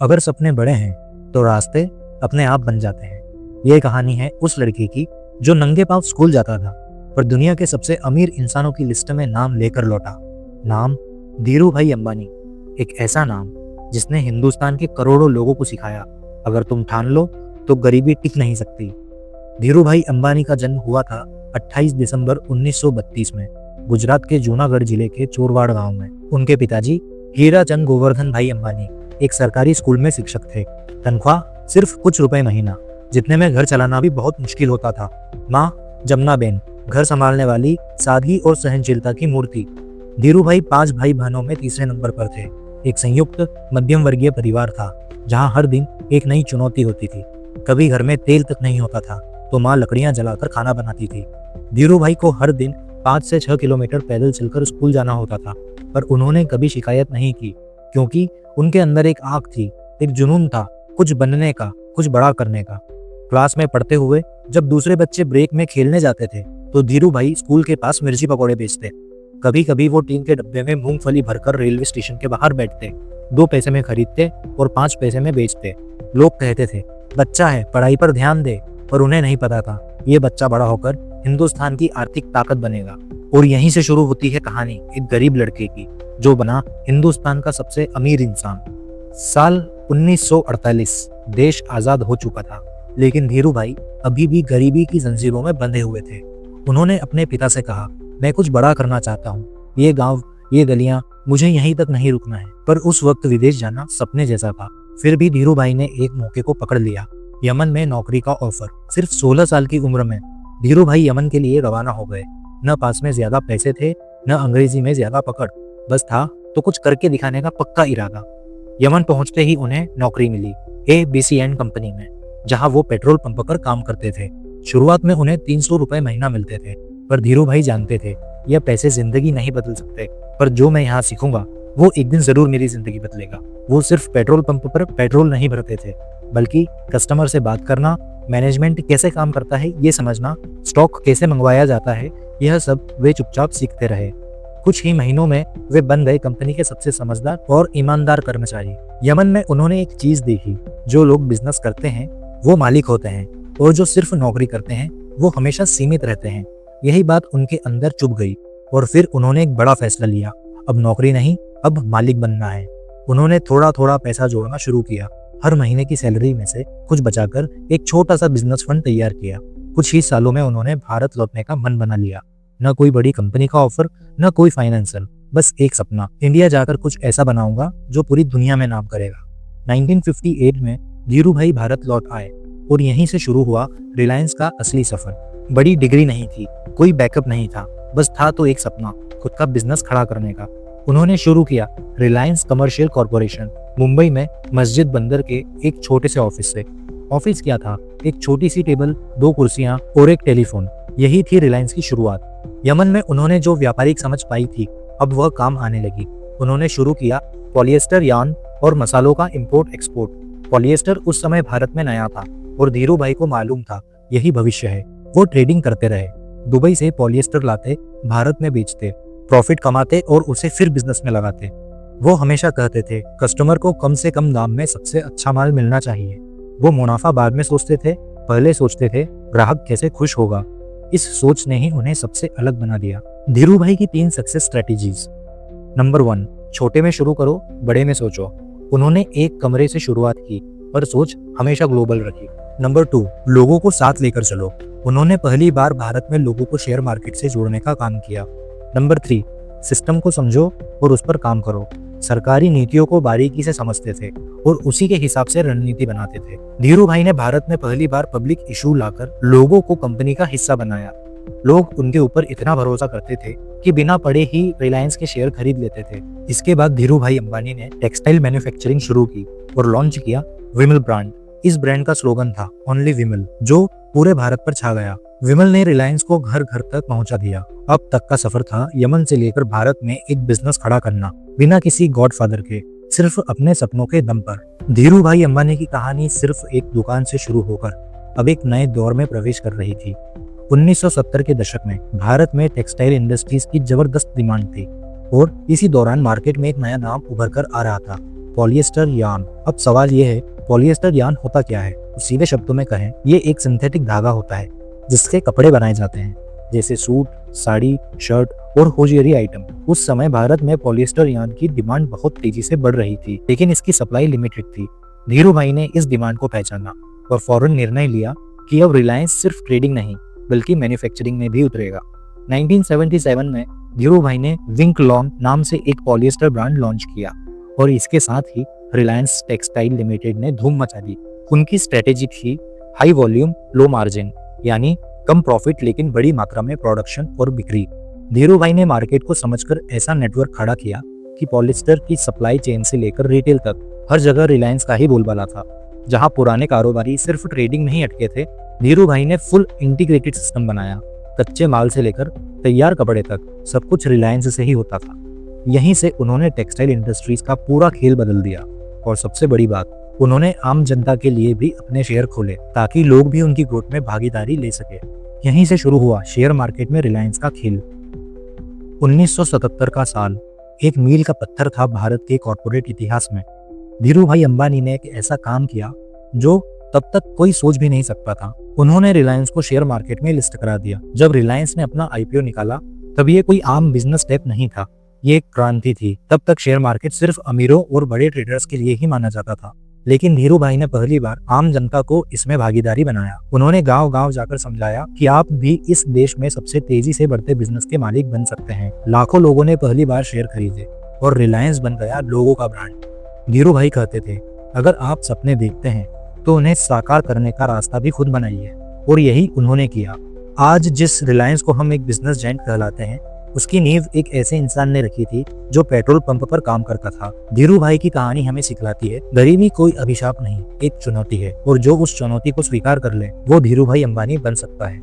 अगर सपने बड़े हैं तो रास्ते अपने आप बन जाते हैं। ये कहानी है उस लड़के की जो नंगे पांव स्कूल जाता था पर दुनिया के सबसे अमीर इंसानों की लिस्ट में नाम लेकर लौटा। नाम धीरू भाई अंबानी। एक ऐसा नाम जिसने हिंदुस्तान के करोड़ों लोगों को सिखाया, अगर तुम ठान लो तो गरीबी टिक नहीं सकती। धीरू भाई अंबानी का जन्म हुआ था 28 दिसंबर 1932 में गुजरात के जूनागढ़ जिले के चोरवाड़ गांव में। उनके पिताजी हीरा चंद गोवर्धन भाई अंबानी एक सरकारी स्कूल में शिक्षक थे। तनख्वाह सिर्फ कुछ रुपए महीना, जितने में घर चलाना भी बहुत मुश्किल होता था। माँ जमुना बेन घर संभालने वाली सादगी और सहनशीलता की मूर्ति। धीरू भाई 5 भाई बहनों में तीसरे नंबर पर थे। एक संयुक्त मध्यम वर्गीय परिवार था जहाँ हर दिन एक नई चुनौती होती थी। कभी घर में तेल तक नहीं होता था तो माँ लकड़ियां जलाकर खाना बनाती थी। धीरू भाई को हर दिन 5 से 6 किलोमीटर पैदल चलकर स्कूल जाना होता था, पर उन्होंने कभी शिकायत नहीं की क्योंकि उनके अंदर एक आग थी, एक जुनून था, कुछ बनने का, कुछ बड़ा करने का। क्लास में पढ़ते हुए जब दूसरे बच्चे ब्रेक में खेलने जाते थे तो धीरू भाई स्कूल के पास मिर्ची पकौड़े बेचते। कभी कभी वो टीन के डब्बे में मूंगफली भरकर रेलवे स्टेशन के बाहर बैठते, 2 पैसे में खरीदते और 5 पैसे में बेचते। लोग कहते थे बच्चा है, पढ़ाई पर ध्यान दे, पर उन्हें नहीं पता था ये बच्चा बड़ा होकर हिंदुस्तान की आर्थिक ताकत बनेगा। और यहीं से शुरू होती है कहानी एक गरीब लड़के की जो बना हिंदुस्तान का सबसे अमीर इंसान। साल 1948 देश आजाद हो चुका था, लेकिन धीरू भाई अभी भी गरीबी की जंजीरों में बंधे हुए थे। उन्होंने अपने पिता से कहा, मैं कुछ बड़ा करना चाहता हूँ, ये गांव, ये गलियां, मुझे यहीं तक नहीं रुकना है। पर उस वक्त विदेश जाना सपने जैसा था। फिर भी धीरू भाई ने एक मौके को पकड़ लिया, यमन में नौकरी का ऑफर। सिर्फ 16 साल की उम्र में धीरू भाई यमन के लिए रवाना हो गए। न पास में ज्यादा पैसे थे, न अंग्रेजी में ज्यादा पकड़, बस था तो कुछ करके दिखाने का पक्का इरादा। यमन पहुंचते ही उन्हें नौकरी मिली ABCN कंपनी में, जहां वो पेट्रोल पंप पर काम करते थे। शुरुआत में उन्हें 300 रुपए महीना मिलते थे, पर धीरू भाई जानते थे यह पैसे जिंदगी नहीं बदल सकते, पर जो मैं यहाँ सीखूंगा वो एक दिन जरूर मेरी जिंदगी बदलेगा। वो सिर्फ पेट्रोल पंप पर पेट्रोल नहीं भरते थे, बल्कि कस्टमर से बात करना, मैनेजमेंट कैसे काम करता है ये समझना, स्टॉक कैसे मंगवाया जाता है, यह सब वे चुपचाप सीखते रहे। कुछ ही महीनों में वे बन गए कंपनी के सबसे समझदार और ईमानदार कर्मचारी। यमन में उन्होंने एक चीज देखी, जो लोग बिजनेस करते हैं वो मालिक होते हैं और जो सिर्फ नौकरी करते हैं वो हमेशा सीमित रहते हैं। यही बात उनके अंदर चुभ गई और फिर उन्होंने एक बड़ा फैसला लिया, अब नौकरी नहीं, अब मालिक बनना है। उन्होंने थोड़ा थोड़ा पैसा जोड़ना शुरू किया। हर महीने की सैलरी में से कुछ बचाकर एक छोटा सा बिजनेस फंड तैयार किया। कुछ ही सालों में उन्होंने भारत लौटने का मन बना लिया। न कोई बड़ी कंपनी का ऑफर, न कोई फाइनेंशियल, बस एक सपना, इंडिया जाकर कुछ ऐसा बनाऊंगा जो पूरी दुनिया में नाम करेगा। 1958 में धीरू भाई भारत लौट आए और यहीं से शुरू हुआ रिलायंस का असली सफर। बड़ी डिग्री नहीं थी, कोई बैकअप नहीं था, बस था तो एक सपना, खुद का बिजनेस खड़ा करने का। उन्होंने शुरू किया रिलायंस कमर्शियल कॉर्पोरेशन, मुंबई में मस्जिद बंदर के एक छोटे से ऑफिस से। ऑफिस क्या था, एक छोटी सी टेबल, 2 कुर्सियां और एक टेलीफोन। यही थी रिलायंस की शुरुआत। यमन में उन्होंने जो व्यापारिक समझ पाई थी अब वह काम आने लगी। उन्होंने शुरू किया पॉलिएस्टर यार्न और मसालों का इंपोर्ट एक्सपोर्ट। पॉलिएस्टर उस समय भारत में नया था और धीरू भाई को मालूम था यही भविष्य है। वो ट्रेडिंग करते रहे, दुबई से पॉलिएस्टर लाते, भारत में बेचते, प्रॉफिट कमाते और उसे फिर बिजनेस में लगाते। वो हमेशा कहते थे कस्टमर को कम से कम दाम में सबसे अच्छा माल मिलना चाहिए। वो मुनाफा बाद में सोचते थे, पहले सोचते थे ग्राहक कैसे खुश होगा। इस सोच ने ही उन्हें सबसे अलग बना दिया। धीरू भाई की 3 सक्सेस स्ट्रेटेजीज। नंबर 1, छोटे में शुरू करो, बड़े में सोचो। उन्होंने एक कमरे से शुरुआत की पर सोच हमेशा ग्लोबल रखी। नंबर 2, लोगों को साथ लेकर चलो। उन्होंने पहली बार भारत में लोगों को शेयर मार्केट से जोड़ने का काम किया। नंबर 3, सिस्टम को समझो और उस पर काम करो। सरकारी नीतियों को बारीकी से समझते थे और उसी के हिसाब से रणनीति बनाते थे। धीरू भाई ने भारत में पहली बार पब्लिक इशू लाकर लोगों को कंपनी का हिस्सा बनाया। लोग उनके ऊपर इतना भरोसा करते थे कि बिना पढ़े ही रिलायंस के शेयर खरीद लेते थे। इसके बाद धीरू भाई अंबानी ने टेक्सटाइल मैन्युफैक्चरिंग शुरू की और लॉन्च किया विमल ब्रांड। इस ब्रांड का स्लोगन था ओनली विमल, जो पूरे भारत पर छा गया। विमल ने रिलायंस को घर घर तक पहुंचा दिया। अब तक का सफर था यमन से लेकर भारत में एक बिजनेस खड़ा करना, बिना किसी गॉडफादर के, सिर्फ अपने सपनों के दम पर। धीरू भाई अंबानी की कहानी सिर्फ एक दुकान से शुरू होकर अब एक नए दौर में प्रवेश कर रही थी। 1970 के दशक में भारत में टेक्सटाइल इंडस्ट्रीज की जबरदस्त डिमांड थी और इसी दौरान मार्केट में एक नया नाम उभर कर आ रहा था, पॉलिएस्टर यार्न। अब सवाल ये है, पॉलिएस्टर यार्न होता क्या है? तो सीधे शब्दों में कहें, ये एक सिंथेटिक धागा होता है जिससे कपड़े बनाए जाते हैं, जैसे सूट, साड़ी, शर्ट और होजियरी आइटम। उस समय भारत में पॉलिएस्टर यार्न की डिमांड बहुत तेजी से बढ़ रही थी, लेकिन इसकी सप्लाई लिमिटेड थी। धीरू भाई ने इस डिमांड को पहचाना और फौरन निर्णय लिया कि अब रिलायंस सिर्फ ट्रेडिंग नहीं बल्कि मैन्युफैक्चरिंग में भी उतरेगा। 1977 में धीरू भाई ने विंकलॉन्ग नाम से एक पॉलिएस्टर ब्रांड लॉन्च किया और इसके साथ ही रिलायंस टेक्सटाइल लिमिटेड ने धूम मचा दी। उनकी स्ट्रेटेजी थी हाई वॉल्यूम लो मार्जिन, यानी कम प्रॉफिट लेकिन बड़ी मात्रा में प्रोडक्शन और बिक्री। धीरू भाई ने मार्केट को समझकर ऐसा नेटवर्क खड़ा किया कि पॉलिएस्टर की सप्लाई चेन से लेकर रिटेल तक हर जगह रिलायंस का ही बोलबाला था। जहां पुराने कारोबारी सिर्फ ट्रेडिंग में ही अटके थे, धीरू भाई ने फुल इंटीग्रेटेड सिस्टम बनाया। कच्चे माल से लेकर तैयार कपड़े तक सब कुछ रिलायंस से ही होता था। यहीं से उन्होंने टेक्सटाइल इंडस्ट्रीज का पूरा खेल बदल दिया और सबसे बड़ी बात, उन्होंने आम जनता के लिए भी अपने शेयर खोले ताकि लोग भी उनकी ग्रोथ में भागीदारी ले सके। यहीं से शुरू हुआ शेयर मार्केट में रिलायंस का खेल। 1977 का साल एक मील का पत्थर था भारत के कॉर्पोरेट इतिहास में। धीरू भाई अंबानी ने एक ऐसा काम किया जो तब तक कोई सोच भी नहीं सकता था। उन्होंने रिलायंस को शेयर मार्केट में लिस्ट करा दिया। जब रिलायंस ने अपना आईपीओ निकाला तब ये कोई आम बिजनेस स्टेप नहीं था, ये एक क्रांति थी। तब तक शेयर मार्केट सिर्फ अमीरों और बड़े ट्रेडर्स के लिए ही माना जाता था, लेकिन धीरू भाई ने पहली बार आम जनता को इसमें भागीदारी बनाया। उन्होंने गांव-गांव जाकर समझाया कि आप भी इस देश में सबसे तेजी से बढ़ते बिजनेस के मालिक बन सकते हैं। लाखों लोगों ने पहली बार शेयर खरीदे और रिलायंस बन गया लोगों का ब्रांड। धीरू भाई कहते थे, अगर आप सपने देखते हैं तो उन्हें साकार करने का रास्ता भी खुद बनाइए, और यही उन्होंने किया। आज जिस रिलायंस को हम एक बिजनेस जायंट कहलाते हैं, उसकी नींव एक ऐसे इंसान ने रखी थी जो पेट्रोल पंप पर काम करता था। धीरू भाई की कहानी हमें सिखलाती है, गरीबी कोई अभिशाप नहीं, एक चुनौती है, और जो उस चुनौती को स्वीकार कर ले वो धीरू भाई अंबानी बन सकता है।